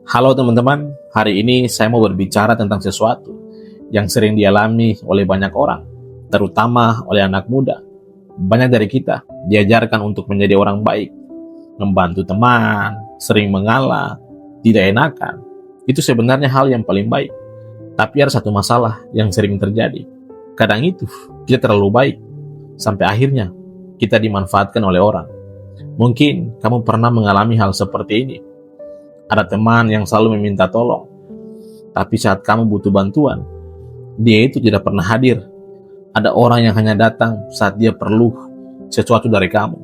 Halo teman-teman, hari ini saya mau berbicara tentang sesuatu yang sering dialami oleh banyak orang, terutama oleh anak muda. Banyak dari kita diajarkan untuk menjadi orang baik, membantu teman, sering mengalah, tidak enakan. Itu sebenarnya hal yang paling baik. Tapi ada satu masalah yang sering terjadi. Kadang itu kita terlalu baik, sampai akhirnya kita dimanfaatkan oleh orang. Mungkin kamu pernah mengalami hal seperti ini. Ada teman yang selalu meminta tolong, tapi saat kamu butuh bantuan, dia itu tidak pernah hadir. Ada orang yang hanya datang saat dia perlu sesuatu dari kamu.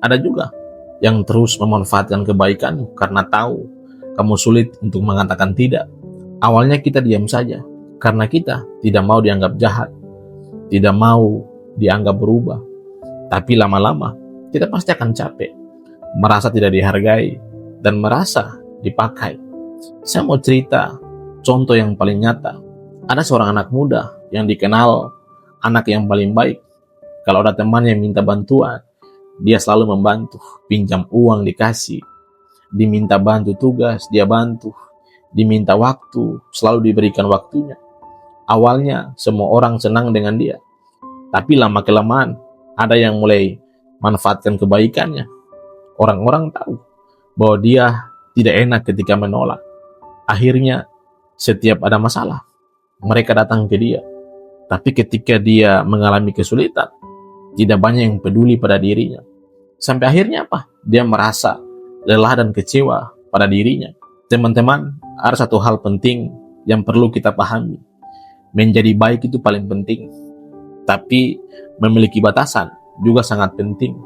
Ada juga yang terus memanfaatkan kebaikanmu karena tahu kamu sulit untuk mengatakan tidak. Awalnya kita diam saja, karena kita tidak mau dianggap jahat, tidak mau dianggap berubah. Tapi lama-lama, kita pasti akan capek, merasa tidak dihargai, dan merasa dipakai. Saya mau cerita contoh yang paling nyata. Ada seorang anak muda yang dikenal anak yang paling baik. Kalau ada teman yang minta bantuan, dia selalu membantu. Pinjam uang dikasih, diminta bantu tugas, dia bantu, diminta waktu, selalu diberikan waktunya. Awalnya semua orang senang dengan dia, tapi lama-kelamaan ada yang mulai manfaatkan kebaikannya. Orang-orang tahu bahwa dia tidak enak ketika menolak. Akhirnya, setiap ada masalah, mereka datang ke dia. Tapi ketika dia mengalami kesulitan, tidak banyak yang peduli pada dirinya. Sampai akhirnya apa? Dia merasa lelah dan kecewa pada dirinya. Teman-teman, ada satu hal penting yang perlu kita pahami. Menjadi baik itu paling penting. Tapi memiliki batasan juga sangat penting.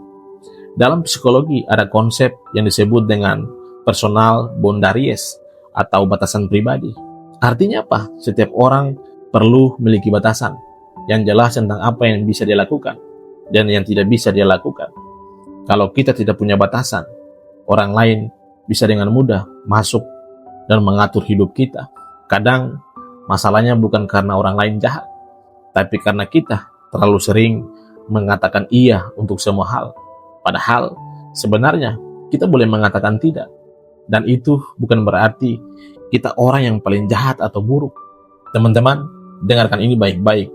Dalam psikologi ada konsep yang disebut dengan personal boundaries atau batasan pribadi. Artinya apa? Setiap orang perlu memiliki batasan yang jelas tentang apa yang bisa dia lakukan dan yang tidak bisa dia lakukan. Kalau kita tidak punya batasan, orang lain bisa dengan mudah masuk dan mengatur hidup kita. Kadang masalahnya bukan karena orang lain jahat, tapi karena kita terlalu sering mengatakan iya untuk semua hal. Padahal sebenarnya kita boleh mengatakan tidak. Dan itu bukan berarti kita orang yang paling jahat atau buruk. Teman-teman, dengarkan ini baik-baik.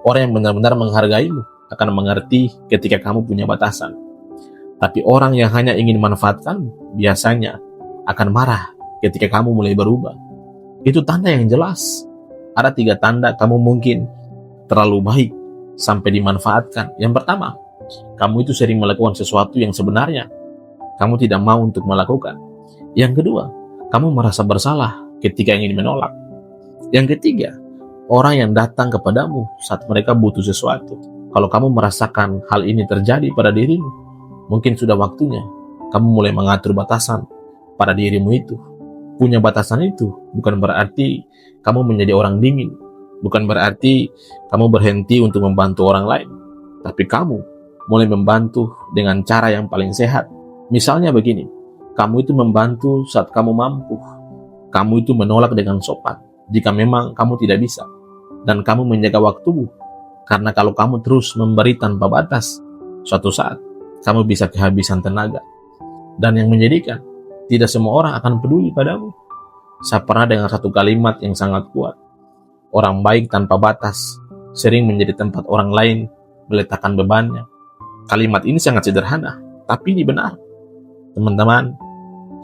Orang yang benar-benar menghargaimu akan mengerti ketika kamu punya batasan. Tapi orang yang hanya ingin manfaatkanmu biasanya akan marah ketika kamu mulai berubah. Itu tanda yang jelas. Ada 3 tanda kamu mungkin terlalu baik sampai dimanfaatkan. Yang pertama, kamu itu sering melakukan sesuatu yang sebenarnya kamu tidak mau untuk melakukan. Yang kedua, kamu merasa bersalah ketika ingin menolak. Yang ketiga, orang yang datang kepadamu saat mereka butuh sesuatu. Kalau kamu merasakan hal ini terjadi pada dirimu, mungkin sudah waktunya kamu mulai mengatur batasan pada dirimu itu. Punya batasan itu bukan berarti kamu menjadi orang dingin, bukan berarti kamu berhenti untuk membantu orang lain, tapi kamu mulai membantu dengan cara yang paling sehat. Misalnya begini, kamu itu membantu saat kamu mampu. Kamu itu menolak dengan sopan jika memang kamu tidak bisa. Dan kamu menjaga waktumu. Karena kalau kamu terus memberi tanpa batas, suatu saat kamu bisa kehabisan tenaga. Dan yang menjadikan, tidak semua orang akan peduli padamu. Saya pernah dengar satu kalimat yang sangat kuat. Orang baik tanpa batas sering menjadi tempat orang lain meletakkan bebannya. Kalimat ini sangat sederhana, tapi ini benar. Teman-teman,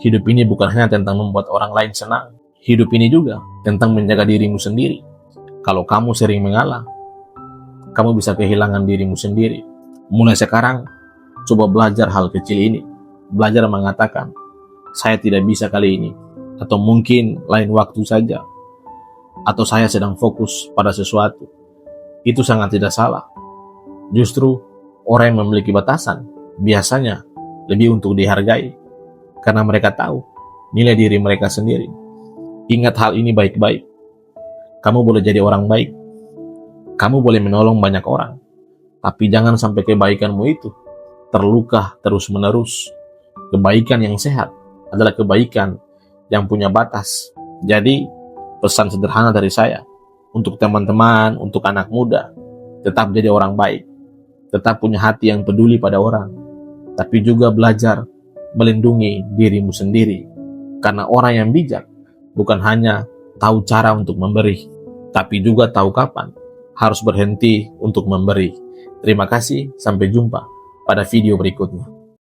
hidup ini bukan hanya tentang membuat orang lain senang. Hidup ini juga tentang menjaga dirimu sendiri. Kalau kamu sering mengalah, kamu bisa kehilangan dirimu sendiri. Mulai sekarang, coba belajar hal kecil ini. Belajar mengatakan, saya tidak bisa kali ini. Atau mungkin lain waktu saja. Atau saya sedang fokus pada sesuatu. Itu sangat tidak salah. Justru, orang yang memiliki batasan, biasanya lebih untuk dihargai, karena mereka tahu nilai diri mereka sendiri. Ingat hal ini baik-baik. Kamu boleh jadi orang baik. Kamu boleh menolong banyak orang. Tapi jangan sampai kebaikanmu itu terluka terus-menerus. Kebaikan yang sehat adalah kebaikan yang punya batas. Jadi, pesan sederhana dari saya, untuk teman-teman, untuk anak muda, tetap jadi orang baik. Tetap punya hati yang peduli pada orang. Tapi juga belajar melindungi dirimu sendiri. Karena orang yang bijak bukan hanya tahu cara untuk memberi, tapi juga tahu kapan harus berhenti untuk memberi. Terima kasih, sampai jumpa pada video berikutnya.